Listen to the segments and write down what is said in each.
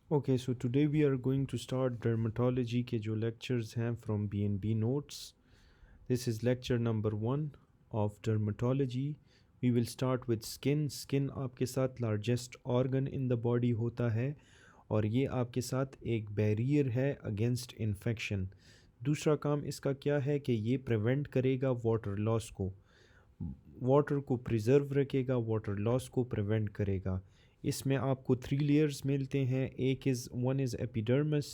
Okay, so today we are going to start dermatology के जो lectures हैं from B notes. This is lecture number 1 of dermatology. We will start with skin. Skin आपके साथ largest organ in the body होता है और ये आपके साथ एक बैरियर है अगेंस्ट इन्फेक्शन. दूसरा काम इसका क्या है कि ये प्रिवेंट करेगा वाटर लॉस को, वाटर को प्रिजर्व रखेगा, वाटर लॉस को प्रिवेंट करेगा. इसमें आपको 3 लेयर्स मिलते हैं. वन इज़ एपिडर्मिस,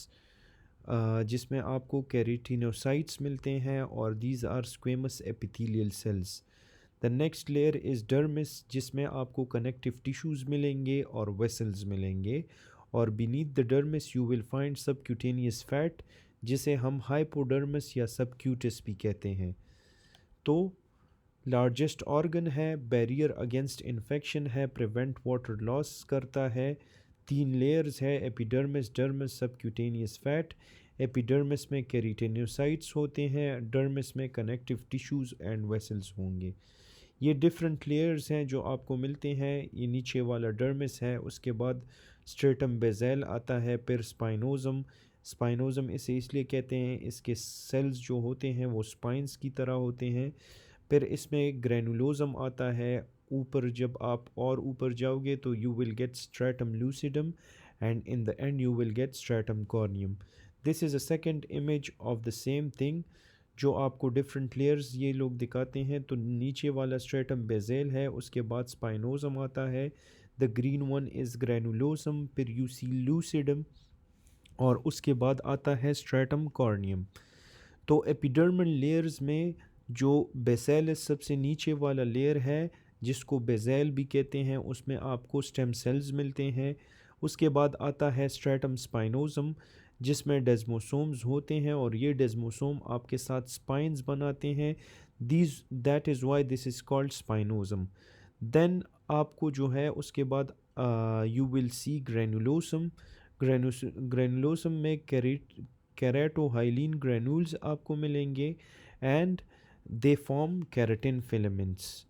जिसमें आपको कैरेटिनोसाइट्स मिलते हैं और these are squamous epithelial cells. The next layer is dermis, जिसमें आपको कनेक्टिव टिश्यूज़ मिलेंगे और वेसल्स मिलेंगे. और beneath the dermis you will find subcutaneous fat, जिसे हम हाइपोडर्मिस या सबक्यूटिस भी कहते हैं. तो लार्जेस्ट ऑर्गन है, बैरियर अगेंस्ट इन्फेक्शन है, प्रिवेंट वाटर लॉस करता है. 3 लेयर्स है, epidermis, dermis, subcutaneous fat. Epidermis में केराटिनोसाइट्स होते हैं, डर्मिस में कनेक्टिव टिश्यूज़ एंड वेसल्स होंगे. ये डिफरेंट लेयर्स हैं जो आपको मिलते हैं. ये नीचे वाला डर्मिस है, उसके बाद स्ट्रेटम बेज़ेल आता है, फिर स्पाइनोज़म. स्पाइनोज़म इसे इसलिए कहते हैं, इसके सेल्स जो होते हैं वो स्पाइंस की तरह होते हैं. फिर इसमें ग्रेनुलोजम आता है. ऊपर जब आप और ऊपर जाओगे तो you will get stratum lucidum and in the end you will get stratum corneum. This is a second image of the same thing जो आपको डिफरेंट लेयर्स ये लोग दिखाते हैं. तो नीचे वाला स्ट्रेटम बेजेल है, उसके बाद स्पाइनोजम आता है, the green one is granulosum, फिर यू सी लूसिडम और उसके बाद आता है स्ट्रेटम कॉर्नियम. तो एपिडर्मल लेयर्स में जो बेसेलस सबसे नीचे वाला लेयर है, जिसको बेजेल भी कहते हैं, उसमें आपको स्टेम सेल्स मिलते हैं. उसके बाद आता है स्ट्रेटम स्पाइनोजम, जिसमें डेस्मोसोम्स होते हैं और ये डेस्मोसोम आपके साथ स्पाइंस बनाते हैं. These that is why this is called spinosum. Then आपको जो है उसके बाद you will see granulosum. Granulosum में केराटोहाइलिन ग्रेन्यूल्स आपको मिलेंगे and they form keratin filaments.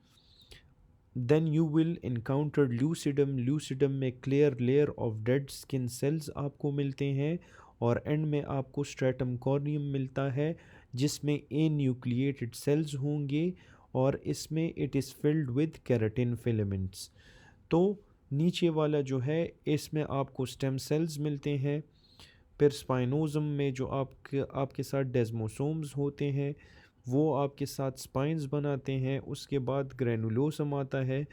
Then you will encounter lucidum. Lucidum में clear layer of dead skin cells आपको मिलते हैं और एंड में आपको स्ट्रेटम कॉर्नियम मिलता है, जिसमें ए न्यूक्लिएटेड सेल्स होंगे और इसमें it is filled with keratin filaments. तो नीचे वाला जो है इसमें आपको स्टेम सेल्स मिलते हैं. फिर स्पाइनोज़म में जो आपके साथ डेस्मोसोम्स होते हैं वो आपके साथ स्पाइंस बनाते हैं. उसके बाद ग्रेनुलोसम आता है.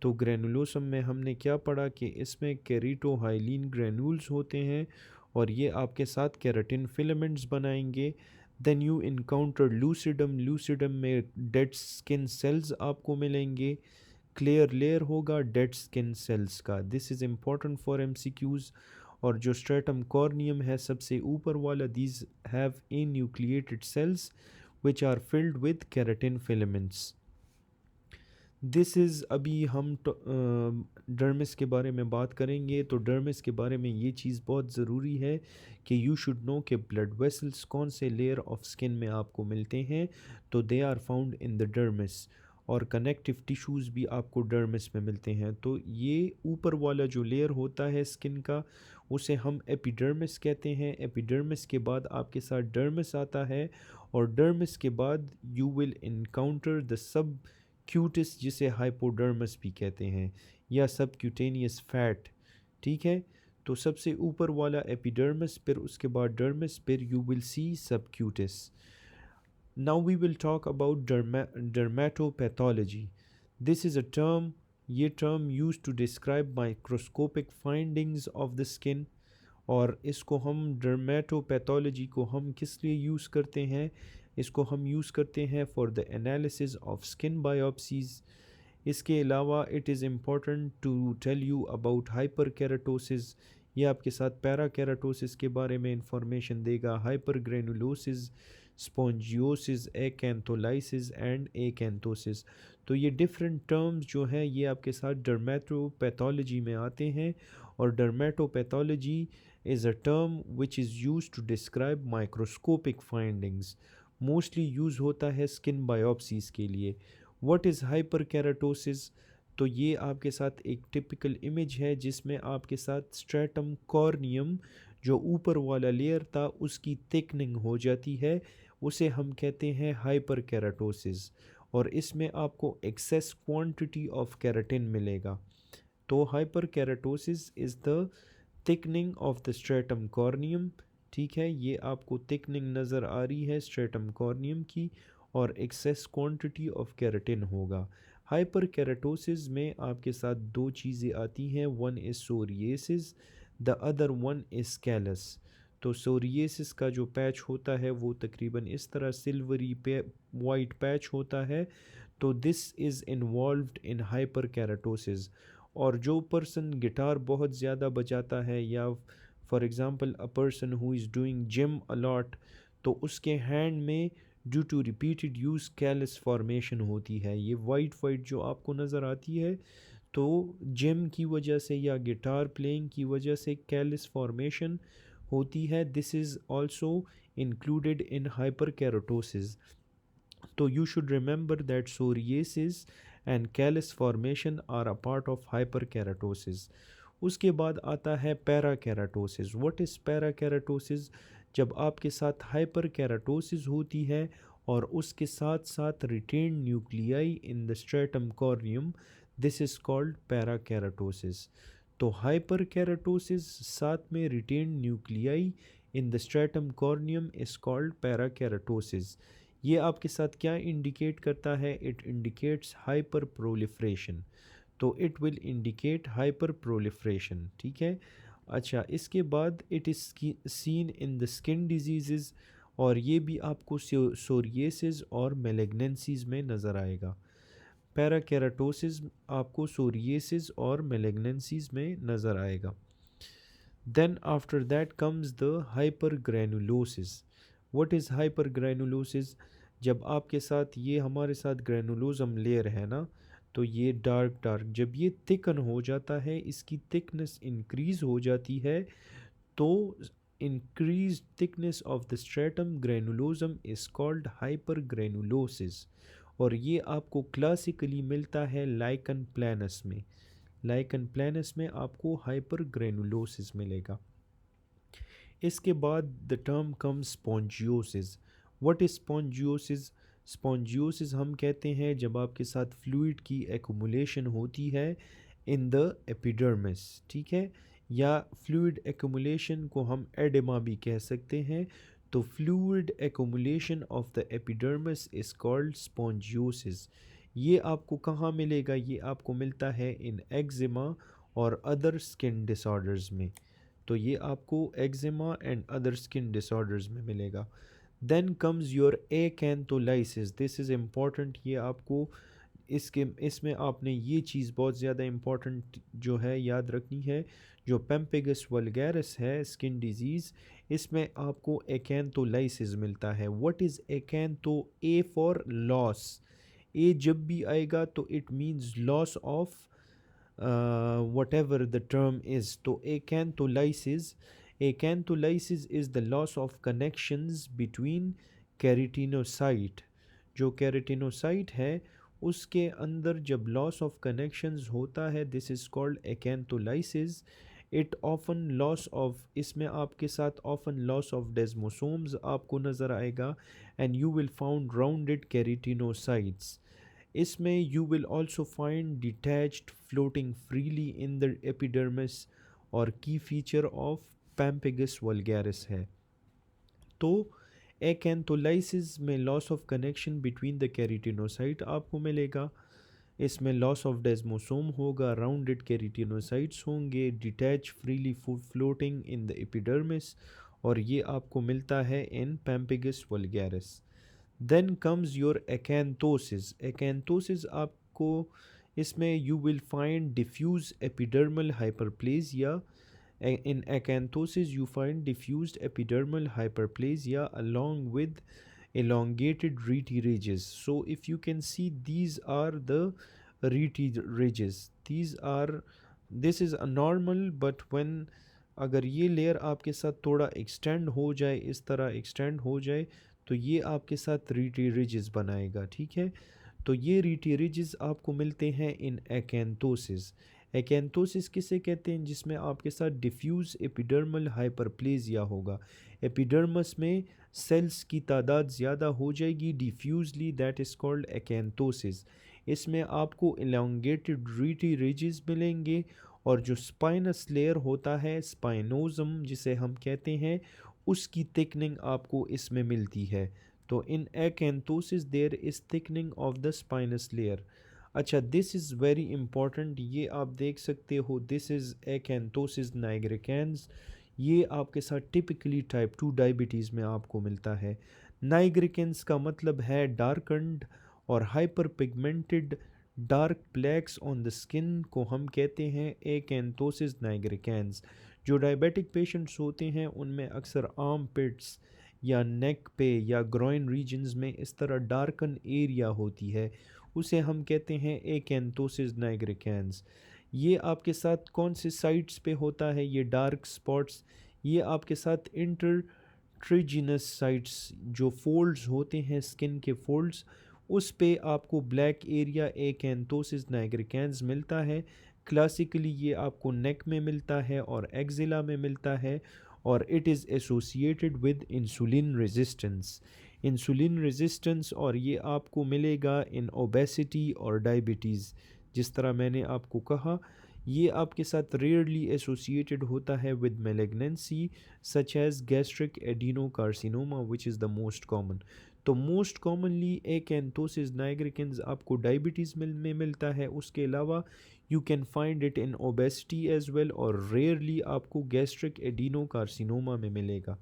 तो ग्रेनुलोसम में हमने क्या पढ़ा कि इसमें केराटोहाइलिन ग्रेन्यूल्स होते हैं और ये आपके साथ केराटिन फिलामेंट्स बनाएंगे. Then you encounter lucidum. Lucidum में डेड स्किन सेल्स आपको मिलेंगे. क्लियर लेयर होगा डेड स्किन सेल्स का. This is important for MCQs. और जो स्ट्रेटम कॉर्नियम है सबसे ऊपर वाला, these have anucleated cells which are filled with keratin filaments. This is अभी हम डर्मिस के बारे में बात करेंगे. तो डर्मिस के बारे में ये चीज़ बहुत ज़रूरी है कि यू शुड नो कि ब्लड वेसल्स कौन से लेयर ऑफ स्किन में आपको मिलते हैं. तो they are found in the dermis. और कनेक्टिव टिश्यूज़ भी आपको डर्मिस में मिलते हैं. तो ये ऊपर वाला जो लेयर होता है स्किन का, उसे हम एपिडर्मिस कहते हैं. एपिडर्मिस के बाद आपके साथ डर्मिस आता है और डर्मिस के बाद you will encounter the sub Cutis, जिसे हाइपोडर्मस भी कहते हैं, या सब क्यूटेनियस फैट. ठीक है. तो सबसे ऊपर वाला एपिडर्मिस, फिर उसके बाद डर्मिस, फिर you will see subcutis. Now we will talk about dermatopathology. This is a term. ये term use to describe microscopic findings of the skin. और इसको हम डर्मेटोपैथोलॉजी को हम किस लिए यूज़ करते हैं? इसको हम यूज़ करते हैं for the analysis of skin biopsies. इसके अलावा it is important to tell you about hyperkeratosis. ये आपके साथ पैरा केराटोसिस के बारे में इंफॉर्मेशन देगा. Hypergranulosis, spongiosis, acantholysis and acanthosis. तो ये डिफरेंट टर्म्स जो हैं ये आपके साथ डर्मेटोपैथोलॉजी में आते हैं. और डर्मेटोपैथोलॉजी is a term which is used to describe microscopic findings. Mostly use होता है स्किन बायोप्सीज़ के लिए. What is hyperkeratosis? तो ये आपके साथ एक टिपिकल इमेज है जिसमें आपके साथ स्ट्रेटम कॉर्नियम जो ऊपर वाला लेयर था उसकी थिकनिंग हो जाती है, उसे हम कहते हैं हाइपर केराटोसिस, और इसमें आपको एक्सेस क्वांटिटी ऑफ केराटिन मिलेगा। तो hyper keratosis is the thickening of the stratum corneum. ठीक है, ये आपको थिकनिंग नज़र आ रही है स्ट्रेटम कॉर्नियम की, और एक्सेस क्वांटिटी ऑफ केराटिन होगा। हाइपर केराटोसिस में आपके साथ दो चीज़ें आती हैं, one is psoriasis, the other one is callus. तो सोरिएसिस का जो पैच होता है वो तकरीबन इस तरह सिल्वरी पे वाइट पैच होता है, तो this is involved in hyperkeratosis. और जो पर्सन गिटार बहुत ज़्यादा बजाता है, या for example a person who is doing gym a lot, तो उसके हैंड में due to repeated use callus formation होती है। ये वाइट वाइट जो आपको नज़र आती है, तो जिम की वजह से या गिटार प्लेइंग की वजह से कैलस फॉर्मेशन होती है। This is also included in hyper keratosis. तो you should remember that psoriasis and callus formation are a part of hyperkeratosis. उसके बाद आता है पैराकेराटोसिस। What is पैराकेराटोसिस? जब आपके साथ हाइपरकेराटोसिस होती है और उसके साथ साथ retained nuclei in the stratum corneum, this is called parakeratosis. तो हाइपरकेराटोसिस साथ में retained nuclei in the stratum corneum is called parakeratosis. ये आपके साथ क्या इंडिकेट करता है? It indicates hyperproliferation. तो it will indicate hyperproliferation. ठीक है। अच्छा, इसके बाद it is seen in the skin disease, और ये भी आपको सोरिएसिस और मेलेग्नेंसीज में नज़र आएगा। पैराकेराटोसिस आपको सोरिएसिस और मेलेग्नेंसीज में नज़र आएगा। Then after that comes the hypergranulosis. What is hypergranulosis? जब आपके साथ ये हमारे साथ ग्रैनुलोजम लेयर है ना, तो ये डार्क डार्क जब ये थिकन हो जाता है, इसकी थिकनेस इंक्रीज़ हो जाती है, तो increase thickness of the stratum granulosum is called hypergranulosis. और ये आपको क्लासिकली मिलता है लाइकन प्लानस में। लाइकन प्लानस में आपको हाइपरग्रैनुलोसिस मिलेगा। इसके बाद the term comes spongiosis. What is spongiosis? Spongiosis हम कहते हैं जब आपके साथ फ्लूइड की एक्युमुलेशन होती है इन द एपिडर्मिस। ठीक है, या फ्लूइड एक्युमुलेशन को हम एडेमा भी कह सकते हैं। तो fluid accumulation of the epidermis is called spongiosis. ये आपको कहाँ मिलेगा? ये आपको मिलता है इन एक्जिमा और अदर स्किन डिसऑर्डर्स में। तो ये आपको eczema and other skin disorders में मिलेगा। Then comes your acantholysis. This is important. ये आपको इसमें आपने ये चीज़ बहुत ज़्यादा इम्पॉर्टेंट जो है याद रखनी है। जो पेम्पेगस वल्गैरिस है स्किन डिजीज़, इसमें आपको एकैंथोलाइसिस मिलता है। What is acantho? A for loss. A जब भी आएगा तो it means loss of whatever the term is. तो acantholysis is the loss of connections between keratinocyte। जो keratinocyte है उसके अंदर जब loss of connections होता है, this is called acantholysis। it often loss of, इसमें आपके साथ often loss of desmosomes आपको नज़र आएगा, and you will found rounded keratinocytes। इसमें you will also find detached floating freely in the epidermis, और की फीचर ऑफ पैम्पेगस वल्गैरिस है। तो एकैंथोलाइसिस में loss of connection between the keratinocyte आपको मिलेगा। इसमें लॉस ऑफ डेस्मोसोम होगा, राउंडेड केराटिनोसाइट्स होंगे, detached freely floating in the epidermis, और ये आपको मिलता है in pemphigus vulgaris. Then comes your acanthosis. Acanthosis आपको इसमें you will find diffuse epidermal hyperplasia. in acanthosis you find diffused epidermal hyperplasia along with elongated rete ridges. So if you can see, these are the rete ridges. This is a normal, but when अगर ये layer आपके साथ थोड़ा extend हो जाए, इस तरह extend हो जाए, तो ये आपके साथ रीटी रिजेस बनाएगा। ठीक है, तो ये रीटी रिजेस आपको मिलते हैं इन एकैंथोसिस। एकैंथोसिस किसे कहते हैं? जिसमें आपके साथ डिफ्यूज़ एपिडर्मल हाइपरप्लेजिया होगा। एपिडर्मस में सेल्स की तादाद ज़्यादा हो जाएगी डिफ्यूजली, दैट इज़ कॉल्ड एकैंथोसिस। इसमें आपको एलोंगेटेड रीटी रिजेस मिलेंगे, और जो स्पाइनस लेयर होता है, स्पाइनोजम जिसे हम कहते हैं, उसकी थिकनिंग आपको इसमें मिलती है। तो in acanthosis there is thickening of the spinous layer. अच्छा, दिस इज़ वेरी इंपॉर्टेंट, ये आप देख सकते हो, दिस इज़ एकैंथोसिस नाइग्रिकेंस। ये आपके साथ टिपिकली टाइप 2 डायबिटीज़ में आपको मिलता है। नाइग्रिकेंस का मतलब है डार्कन्ड और hyperpigmented dark plaques on the skin को हम कहते हैं एकैंथोसिस नाइग्रिकेंस। जो डायबिटिक पेशेंट्स होते हैं उनमें अक्सर आर्म पिट्स या नेक पे या ग्रॉइन रीजन्स में इस तरह डार्कन एरिया होती है, उसे हम कहते हैं एकैंथोसिस नाइग्रिकेंस। ये आपके साथ कौन से साइट्स पे होता है ये डार्क स्पॉट्स? ये आपके साथ इंटर ट्रिजिनस साइट्स, जो फोल्ड्स होते हैं स्किन के फोल्ड्स, उस पे आपको ब्लैक एरिया एकैंथोसिस नाइग्रिकेंस मिलता है। क्लासिकली ये आपको नेक में मिलता है और एक्जिला में मिलता है, और it is associated with insulin resistance. Insulin resistance, और ये आपको मिलेगा इन ओबेसिटी और डायबिटीज़। जिस तरह मैंने आपको कहा, ये आपके साथ रेयरली एसोसिएटेड होता है with malignancy such as gastric adenocarcinoma which is the most common. तो मोस्ट कॉमनली एकैंथोसिस नाइग्रिकेंस आपको डायबिटीज़ में मिलता है, उसके अलावा you can find it in obesity as well, और रेयरली आपको गैस्ट्रिक एडिनोकार्सिनोमा में मिलेगा।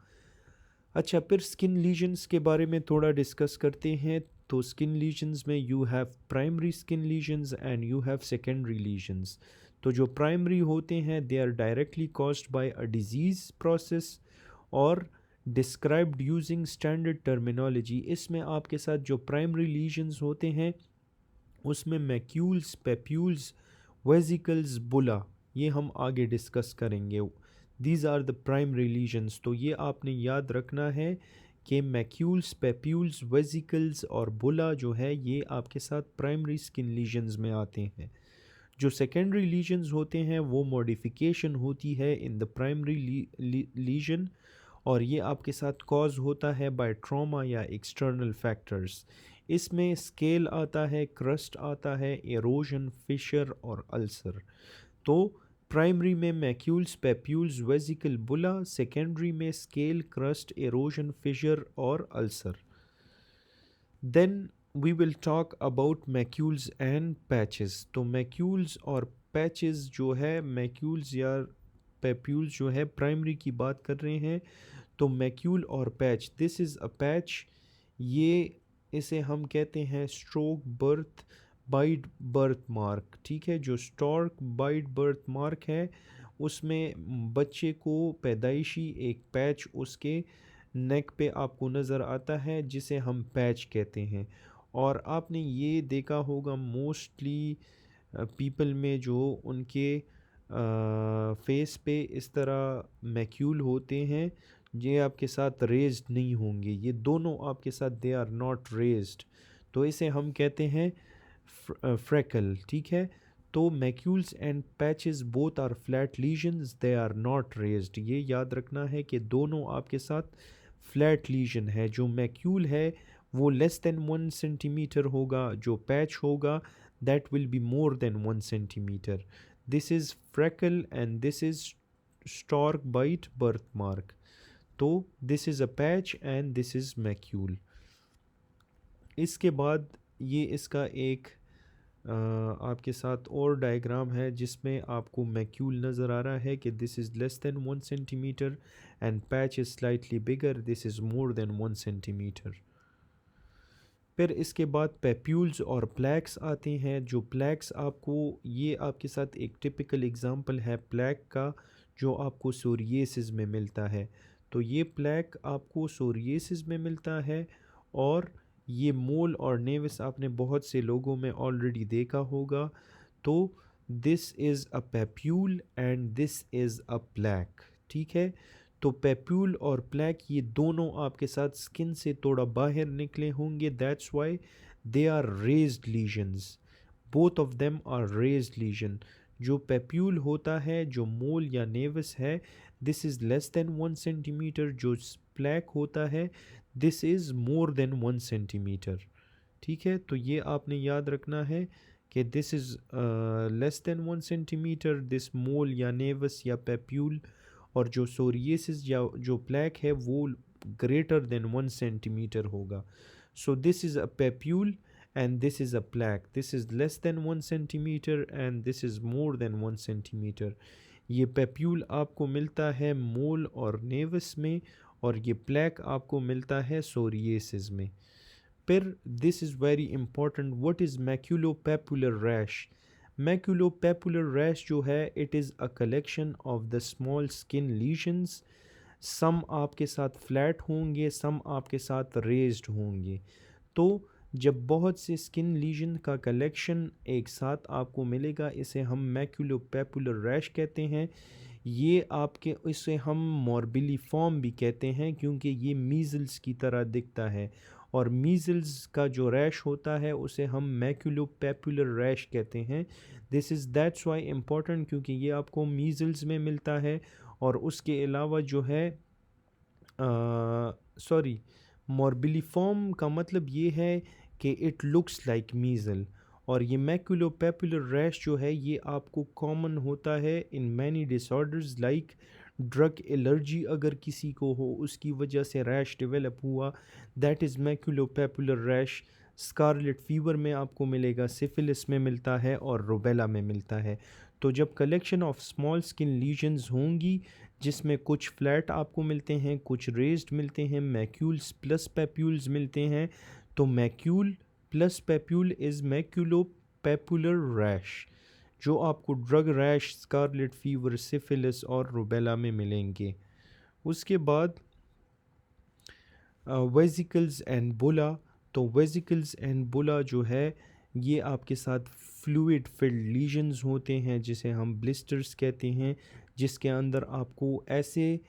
अच्छा, फिर स्किन लीजन्स के बारे में थोड़ा डिस्कस करते हैं। तो स्किन लीजन्स में you have primary skin lesions and you have secondary lesions. तो जो प्राइमरी होते हैं they are directly caused by a disease process और डिस्क्राइब्ड यूजिंग स्टैंडर्ड टर्मिनोलॉजी। इसमें आपके साथ जो प्राइमरी लीजन्स होते हैं उसमें मैक्यूल्स, पेप्यूल्स, वेजिकल्स, बुला, ये हम आगे डिस्कस करेंगे। These are the primary lesions. तो ये आपने याद रखना है कि मैक्यूल्स, पेप्यूल्स, वेजिकल्स और बुला जो है ये आपके साथ प्राइमरी स्किन लीजन्स में आते हैं। जो सेकेंडरी लीजन्स होते हैं वो मॉडिफिकेशन होती है इन द प्राइमरी लीजन, और ये आपके साथ कॉज होता है बाय ट्रॉमा या एक्सटर्नल फैक्टर्स। इसमें स्केल आता है, क्रस्ट आता है, एरोजन, फिशर और अल्सर। तो प्राइमरी में macules, papules, vesicle, bulla, secondary में स्केल, क्रस्ट, एरोजन, फिशर और ulcer. Then we will talk about macules and patches. तो मैक्यूल्स और पैचेस जो है, मैक्यूल्स या पेप्यूल्स जो है प्राइमरी की बात कर रहे हैं, तो मैक्यूल और patch, this is a patch, ये इसे हम कहते हैं stroke birth bite birth mark. ठीक है, जो स्ट्रोक बाइट बर्थ मार्क है उसमें बच्चे को पैदाइशी एक पैच उसके नेक पे आपको नज़र आता है जिसे हम पैच कहते हैं। और आपने ये देखा होगा मोस्टली पीपल में जो उनके फेस पे इस तरह मैक्यूल होते हैं, ये आपके साथ रेज्ड नहीं होंगे, ये दोनों आपके साथ दे आर नॉट रेज्ड, तो इसे हम कहते हैं फ्रेकल। ठीक है, तो macules and patches both are flat lesions, they are not raised. ये याद रखना है कि दोनों आपके साथ फ्लैट लीजन है। जो मैक्यूल है वो लेस देन 1 सेंटीमीटर होगा, जो पैच होगा that will be more than 1 centimetre. This is freckle and this is stork bite birth mark. तो this is a patch and this is macule. इसके बाद ये इसका एक आपके साथ और डायग्राम है जिसमें आपको मैक्यूल नज़र आ रहा है कि this is less than 1 centimetre and patch is slightly bigger, this is more than 1 centimetre. फिर इसके बाद पेप्यूल्स और प्लैक्स आते हैं। जो प्लैक्स आपको, ये आपके साथ एक टिपिकल एग्जांपल है प्लैक का जो आपको सोरियासिस में मिलता है। तो ये प्लैक आपको सोरियासिस में मिलता है, और ये मोल और नेविस आपने बहुत से लोगों में ऑलरेडी देखा होगा। तो this is a papule and this is a plaque. ठीक है, तो पेप्यूल और प्लैक ये दोनों आपके साथ स्किन से थोड़ा बाहर निकले होंगे, that's why they are raised lesions. Both of them are raised lesion. जो पेप्यूल होता है, जो मोल या नेवस है, this is less than 1 centimetre. जो प्लैक होता है, this is more than 1 centimetre. ठीक है, तो ये आपने याद रखना है कि this is less than 1 centimetre, this mole या नेवस या पेप्यूल, और जो सोरिएसिस या जो प्लैक है वो ग्रेटर देन 1 सेंटीमीटर होगा. So this is a papule and this is a plaque. This is less than 1 centimeter and this is more than 1 centimeter. ये पेप्यूल आपको मिलता है मोल और नेवस में, और ये प्लैक आपको मिलता है सोरिएसिस में. फिर this is very important, what is maculopapular rash. Maculopapular rash जो है, it is a collection of the small skin lesions. Some आपके साथ फ्लैट होंगे, सम आपके साथ रेज्ड होंगे. तो जब बहुत से स्किन लीजन का कलेक्शन एक साथ आपको मिलेगा, इसे हम मैक्यूलोपेपुलर रैश कहते हैं. ये आपके, इसे हम मॉर्बिलीफॉर्म भी कहते हैं क्योंकि ये मीज़ल्स की तरह दिखता है, और मीज़ल्स का जो रैश होता है उसे हम मैक्यूलोपेपुलर रैश कहते हैं. This is that's why important, क्योंकि ये आपको मीज़ल्स में मिलता है. और उसके अलावा जो है, सॉरी, मॉर्बिलीफॉर्म का मतलब ये है कि इट लुक्स लाइक मीज़ल. और ये मैक्यूलोपेपुलर रैश जो है, ये आपको कॉमन होता है in many disorders like drug allergy. अगर किसी को हो, उसकी वजह से रैश डेवलप हुआ, that is maculopapular rash. Scarlet fever में आपको मिलेगा, सिफिलिस में मिलता है, और रूबेला में मिलता है. तो जब collection of small skin lesions होंगी, जिसमें कुछ फ्लैट आपको मिलते हैं, कुछ रेज्ड मिलते हैं, मैक्यूल्स प्लस पेप्यूल्स मिलते हैं, तो macule plus papule is maculopapular rash, जो आपको drug rash, scarlet fever, syphilis और रूबेला में मिलेंगे. उसके बाद वेजिकल्स एंड बुला. तो वेजिकल्स एंड बुला जो है, ये आपके साथ फ्लूइड फिल्ड लीजन्स होते हैं, जिसे हम ब्लिस्टर्स कहते हैं, जिसके अंदर आपको ऐसे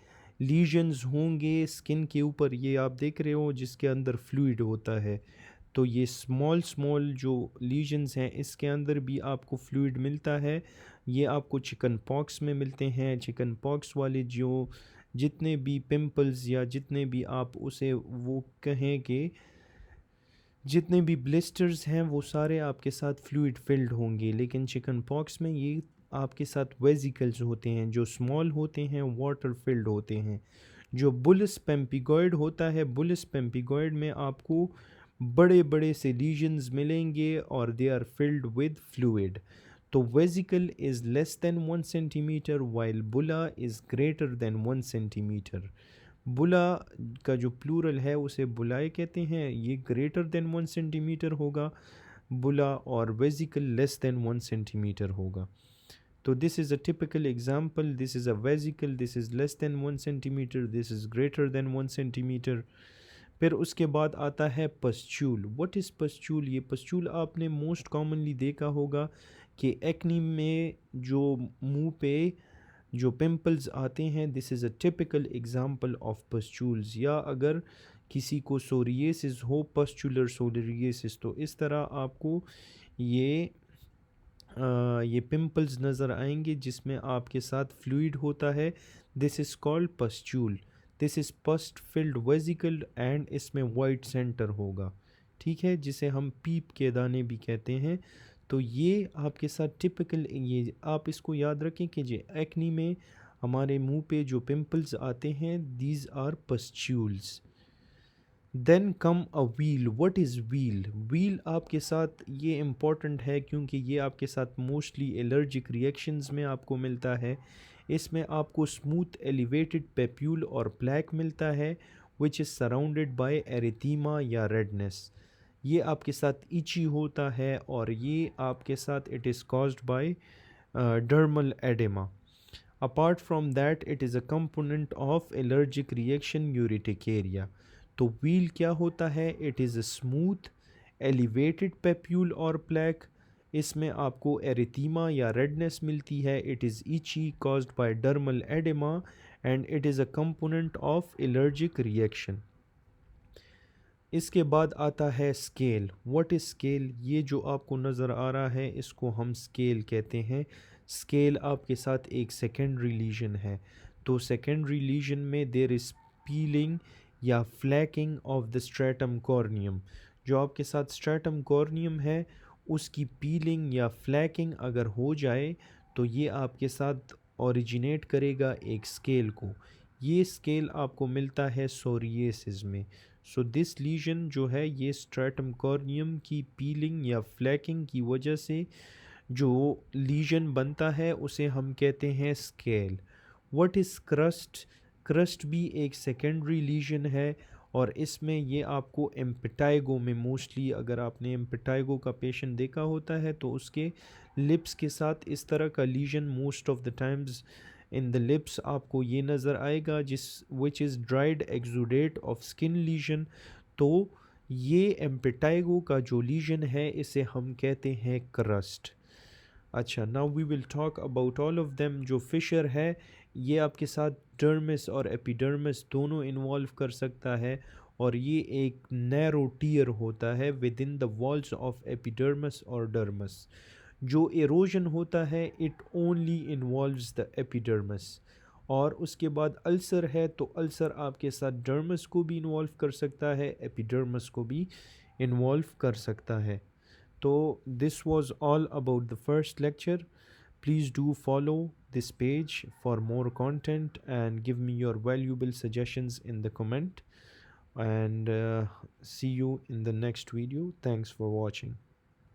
लीजन्स होंगे स्किन के ऊपर, ये आप देख रहे हो, जिसके अंदर फ्लूइड होता है. तो ये स्मॉल स्मॉल जो लीजन्स हैं, इसके अंदर भी आपको फ्लूइड मिलता है. ये आपको चिकन पॉक्स में मिलते हैं. चिकन पॉक्स वाले जो जितने भी पिंपल्स या जितने भी आप उसे वो कहें कि जितने भी ब्लिस्टर्स हैं, वो सारे आपके साथ फ्लूइड फिल्ड होंगे. लेकिन चिकन पॉक्स में ये आपके साथ वेजिकल्स होते हैं, जो स्मॉल होते हैं, वाटर फिल्ड होते हैं. जो बुलिस पेम्पिगॉइड होता है, बुलिस पेम्पिगॉइड में आपको बड़े बड़े से लीजन्स मिलेंगे और they are filled with fluid. तो vesicle is less than 1 centimetre while bulla is greater than 1 centimetre. Bulla का जो प्लूरल है उसे बुलाए कहते हैं, ये ग्रेटर देन 1 सेंटीमीटर होगा बुला, और वेजिकल लेस देन 1 सेंटीमीटर होगा. तो this is a typical example. This is a vesicle, this is less than 1 centimetre, this is greater than 1 centimetre. फिर उसके बाद आता है पस्चूल. What is पस्चूल. ये पस्चूल आपने मोस्ट कॉमनली देखा होगा कि एक्नी में जो मुंह पे जो पिंपल्स आते हैं, this is a typical example of pustules. या अगर किसी को सोरिएसिस हो, पस्चुलर सोरिएसिस, तो इस तरह आपको ये पिंपल्स नज़र आएंगे जिसमें आपके साथ फ्लूइड होता है. This is called pustule. This is pus filled vesicle and इसमें वाइट सेंटर होगा. ठीक है, जिसे हम पीप के दाने भी कहते हैं. तो ये आपके साथ टिपिकल, ये आप इसको याद रखें कि जो एक्नी में हमारे मुंह पे जो पिंपल्स आते हैं, these are pustules. Then come a wheal. What is wheal. Wheal आपके साथ ये इम्पॉर्टेंट है क्योंकि ये आपके साथ मोस्टली एलर्जिक रिएक्शंस में आपको मिलता है. इसमें आपको स्मूथ एलिवेटेड पेप्यूल और प्लैक मिलता है, which is surrounded by erythema या रेडनेस. ये आपके साथ इची होता है, और ये आपके साथ it is caused by dermal oedema. Apart from that it is a component of allergic reaction urticaria. तो व्हील क्या होता है, it is a smooth elevated papule और प्लैक. इसमें आपको एरिथीमा या रेडनेस मिलती है. It is itchy caused by dermal oedema and it is a component of allergic reaction. इसके बाद आता है स्केल। What is scale? ये जो आपको नज़र आ रहा है इसको हम स्केल कहते हैं। स्केल आपके साथ एक सेकेंडरी लीजन है, तो सेकेंडरी लीजन में देर इज़ पीलिंग या फ्लैकिंग ऑफ द स्ट्रेटम कॉर्नियम। जो आपके साथ स्ट्रेटम कॉर्नियम है उसकी पीलिंग या फ्लैकिंग अगर हो जाए तो ये आपके साथ ओरिजिनेट करेगा एक स्केल को। ये स्केल आपको मिलता है सोरिएसिस में। सो दिस लीजन जो है ये स्ट्रेटम कॉर्नियम की पीलिंग या फ्लैकिंग की वजह से जो लीजन बनता है उसे हम कहते हैं scale. What is crust? Crust भी एक सेकेंडरी लीजन है और इसमें ये आपको एम्पिटाइगो में मोस्टली, अगर आपने एम्पिटाइगो का पेशेंट देखा होता है तो उसके लिप्स के साथ इस तरह का lesion most of the times in the lips आपको ये नज़र आएगा, जिस which is dried exudate of skin lesion. तो ये एम्पिटाइगो का जो लीजन है इसे हम कहते हैं क्रस्ट। अच्छा, now we will talk about all of them. जो फिशर है ये आपके साथ डर्मिस और एपिडर्मिस दोनों इन्वॉल्व कर सकता है, और ये एक नैरो टीयर होता है with in the walls of epidermis और डर्मिस। जो एरोजन होता है it only involves the epidermis. और उसके बाद अल्सर है तो अल्सर आपके साथ डर्मिस को भी इन्वॉल्व कर सकता है, एपिडर्मिस को भी इन्वॉल्व कर सकता है। So, this was all about the first lecture. Please do follow this page for more content and give me your valuable suggestions in the comment. And see you in the next video. Thanks for watching.